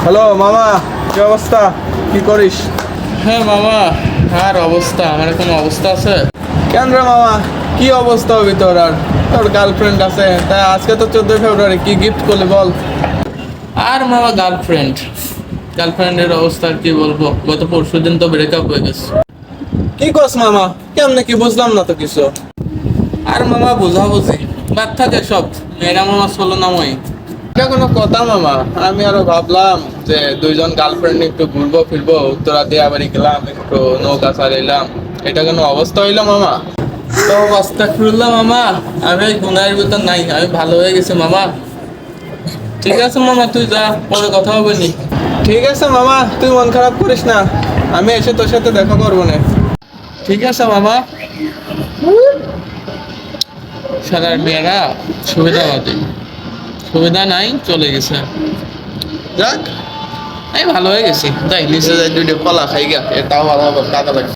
Hello মামা, কি অবস্থা? কি করিস? হ্যাঁ মামা, আর অবস্থা আমার কোনো অবস্থা আছে? কেন রে মামা, কি অবস্থা হবে তোর? আর তোর গার্লফ্রেন্ড আছে, তাই আজকে তো 14 ফেব্রুয়ারি, কি গিফট করলি বল? আর মামা গার্লফ্রেন্ডের অবস্থা আর কি বলবো, গত পরশু দিন তো ব্রেকআপ হয়ে গেছে। কি কস মামা? কেমনে কি বুঝলাম না তো কিছু। আর মামা বুঝাবুঝি বাদ থাকে সব, মেয়েরা মামা চলো নামই। এটা কোনো কথা মামা? আমি আরো ভাবলাম যে দুইজন গার্লফ্রেন্ড একটু ঘুরবো ফিরবো, উত্তরা দিয়া বাড়ি গেলাম, একটু নৌকা চালাইলাম। এটা কোনো অবস্থা হইলো মামা? তো আস্তাগফিরুল্লাহ মামা, আমি ওই গুনাহের ভিতর নাই, আমি ভালো হয়ে গেছি মামা। ঠিক আছে মামা, তুই যা, পরে কথা হবে নি। ঠিক আছে মামা, তুই মন খারাপ করিস না, আমি এসে তোর সাথে দেখা করবো না। ঠিক আছে মামা। সারার মেয়েরা সুবিধাবাদী, সুবিধা নাই, চলে গেছে। যাক, আমি ভালো হয়ে গেছি, তাই নিচে যাই দুইটা কলা খাই গা, এটাও ভালো হবে, কাদা লাগছে।